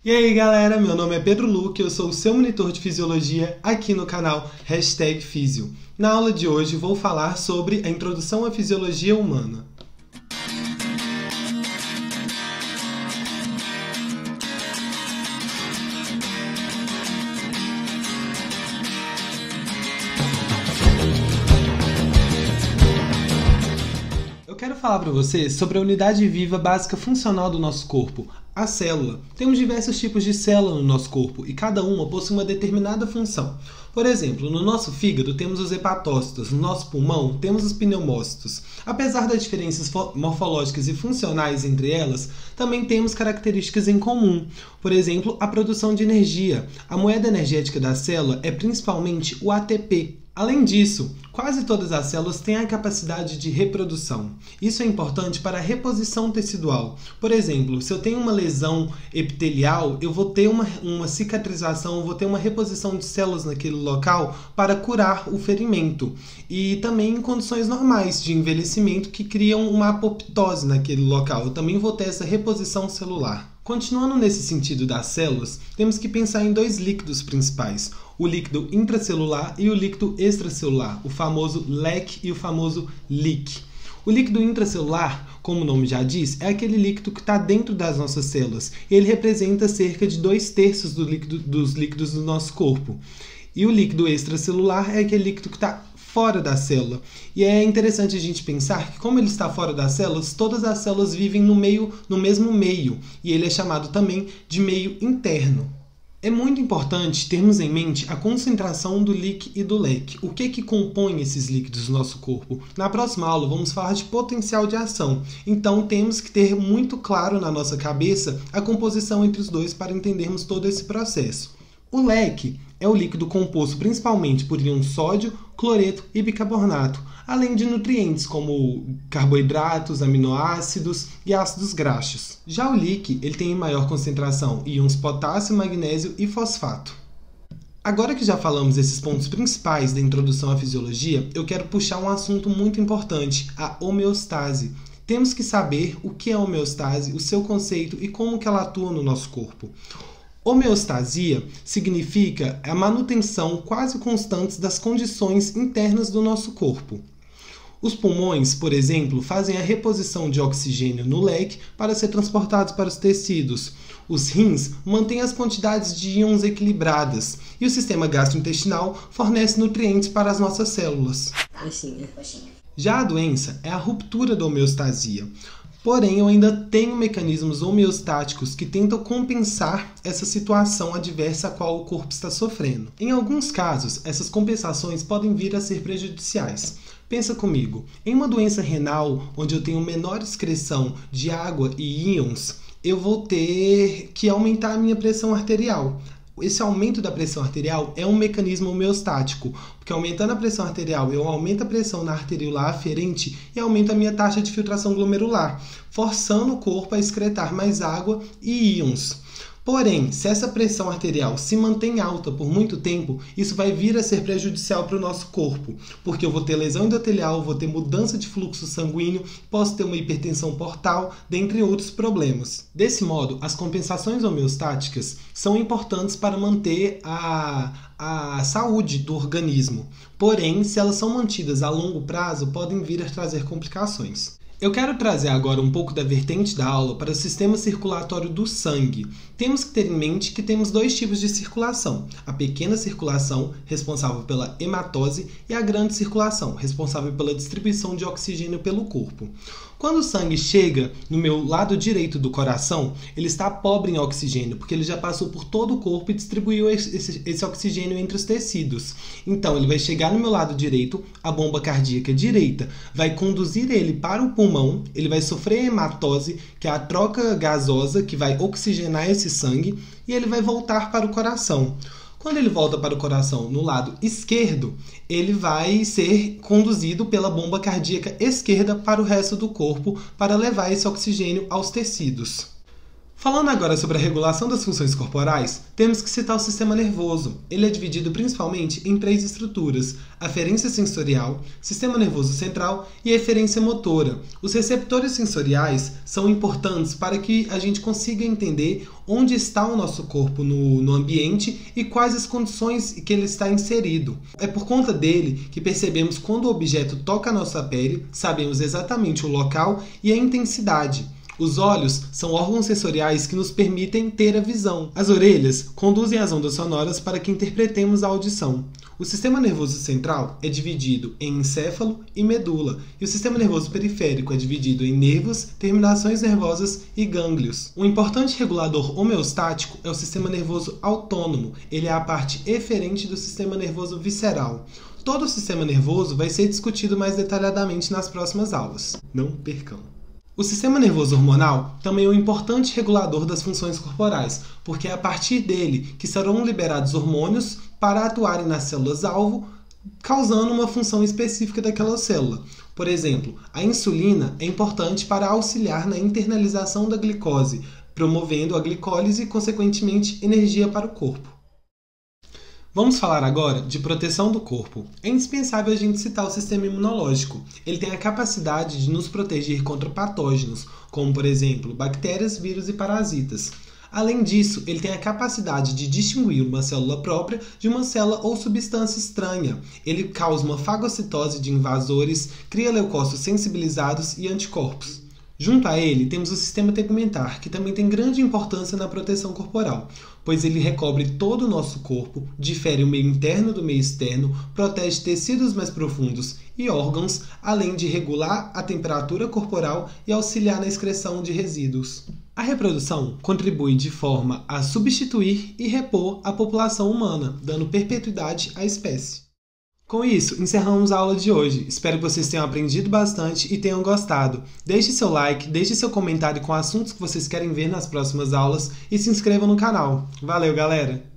E aí galera, meu nome é Pedro Luque, eu sou o seu monitor de fisiologia aqui no canal #Físio. Na aula de hoje vou falar sobre a introdução à fisiologia humana. Eu quero falar para você sobre a unidade viva básica funcional do nosso corpo, a célula. Temos diversos tipos de célula no nosso corpo e cada uma possui uma determinada função. Por exemplo, no nosso fígado temos os hepatócitos, no nosso pulmão temos os pneumócitos. Apesar das diferenças morfológicas e funcionais entre elas, também temos características em comum. Por exemplo, a produção de energia. A moeda energética da célula é principalmente o ATP. Além disso, quase todas as células têm a capacidade de reprodução. Isso é importante para a reposição tecidual. Por exemplo, se eu tenho uma lesão epitelial, eu vou ter uma cicatrização, eu vou ter uma reposição de células naquele local para curar o ferimento. E também em condições normais de envelhecimento que criam uma apoptose naquele local. Eu também vou ter essa reposição celular. Continuando nesse sentido das células, temos que pensar em dois líquidos principais, o líquido intracelular e o líquido extracelular, o famoso leque e o famoso leak. O líquido intracelular, como o nome já diz, é aquele líquido que está dentro das nossas células. Ele representa cerca de 2/3 dos líquidos do nosso corpo. E o líquido extracelular é aquele líquido que está fora da célula. E é interessante a gente pensar que, como ele está fora das células, todas as células vivem no mesmo meio, e ele é chamado também de meio interno. É muito importante termos em mente a concentração do leak e do leque. O que compõe esses líquidos do nosso corpo? Na próxima aula vamos falar de potencial de ação. Então temos que ter muito claro na nossa cabeça a composição entre os dois para entendermos todo esse processo. O leque é o líquido composto principalmente por íons sódio, cloreto e bicarbonato, além de nutrientes como carboidratos, aminoácidos e ácidos graxos. Já o leak, ele tem em maior concentração íons potássio, magnésio e fosfato. Agora que já falamos esses pontos principais da introdução à fisiologia, eu quero puxar um assunto muito importante, a homeostase. Temos que saber o que é a homeostase, o seu conceito e como que ela atua no nosso corpo. Homeostasia significa a manutenção quase constante das condições internas do nosso corpo. Os pulmões, por exemplo, fazem a reposição de oxigênio no leque para ser transportados para os tecidos. Os rins mantêm as quantidades de íons equilibradas e o sistema gastrointestinal fornece nutrientes para as nossas células. Já a doença é a ruptura da homeostasia. Porém, eu ainda tenho mecanismos homeostáticos que tentam compensar essa situação adversa a qual o corpo está sofrendo. Em alguns casos, essas compensações podem vir a ser prejudiciais. Pensa comigo, em uma doença renal, onde eu tenho menor excreção de água e íons, eu vou ter que aumentar a minha pressão arterial. Esse aumento da pressão arterial é um mecanismo homeostático, porque aumentando a pressão arterial, eu aumento a pressão na arteriolar aferente e aumento a minha taxa de filtração glomerular, forçando o corpo a excretar mais água e íons. Porém, se essa pressão arterial se mantém alta por muito tempo, isso vai vir a ser prejudicial para o nosso corpo, porque eu vou ter lesão endotelial, vou ter mudança de fluxo sanguíneo, posso ter uma hipertensão portal, dentre outros problemas. Desse modo, as compensações homeostáticas são importantes para manter a saúde do organismo. Porém, se elas são mantidas a longo prazo, podem vir a trazer complicações. Eu quero trazer agora um pouco da vertente da aula para o sistema circulatório do sangue. Temos que ter em mente que temos dois tipos de circulação. A pequena circulação, responsável pela hematose, e a grande circulação, responsável pela distribuição de oxigênio pelo corpo. Quando o sangue chega no meu lado direito do coração, ele está pobre em oxigênio, porque ele já passou por todo o corpo e distribuiu esse oxigênio entre os tecidos. Então, ele vai chegar no meu lado direito, a bomba cardíaca direita vai conduzir ele para o pulmão, ele vai sofrer hematose, que é a troca gasosa que vai oxigenar esse sangue, e ele vai voltar para o coração. Quando ele volta para o coração no lado esquerdo, ele vai ser conduzido pela bomba cardíaca esquerda para o resto do corpo para levar esse oxigênio aos tecidos. Falando agora sobre a regulação das funções corporais, temos que citar o sistema nervoso. Ele é dividido principalmente em 3 estruturas: aferência sensorial, sistema nervoso central e eferência motora. Os receptores sensoriais são importantes para que a gente consiga entender onde está o nosso corpo no ambiente e quais as condições que ele está inserido. É por conta dele que percebemos quando o objeto toca a nossa pele, sabemos exatamente o local e a intensidade. Os olhos são órgãos sensoriais que nos permitem ter a visão. As orelhas conduzem as ondas sonoras para que interpretemos a audição. O sistema nervoso central é dividido em encéfalo e medula, e o sistema nervoso periférico é dividido em nervos, terminações nervosas e gânglios. Um importante regulador homeostático é o sistema nervoso autônomo. Ele é a parte eferente do sistema nervoso visceral. Todo o sistema nervoso vai ser discutido mais detalhadamente nas próximas aulas. Não percam! O sistema nervoso hormonal também é um importante regulador das funções corporais, porque é a partir dele que serão liberados hormônios para atuarem nas células-alvo, causando uma função específica daquela célula. Por exemplo, a insulina é importante para auxiliar na internalização da glicose, promovendo a glicólise e, consequentemente, energia para o corpo. Vamos falar agora de proteção do corpo. É indispensável a gente citar o sistema imunológico. Ele tem a capacidade de nos proteger contra patógenos, como, por exemplo, bactérias, vírus e parasitas. Além disso, ele tem a capacidade de distinguir uma célula própria de uma célula ou substância estranha. Ele causa uma fagocitose de invasores, cria leucócitos sensibilizados e anticorpos. Junto a ele, temos o sistema tegumentar, que também tem grande importância na proteção corporal, pois ele recobre todo o nosso corpo, difere o meio interno do meio externo, protege tecidos mais profundos e órgãos, além de regular a temperatura corporal e auxiliar na excreção de resíduos. A reprodução contribui de forma a substituir e repor a população humana, dando perpetuidade à espécie. Com isso, encerramos a aula de hoje. Espero que vocês tenham aprendido bastante e tenham gostado. Deixe seu like, deixe seu comentário com assuntos que vocês querem ver nas próximas aulas e se inscrevam no canal. Valeu, galera!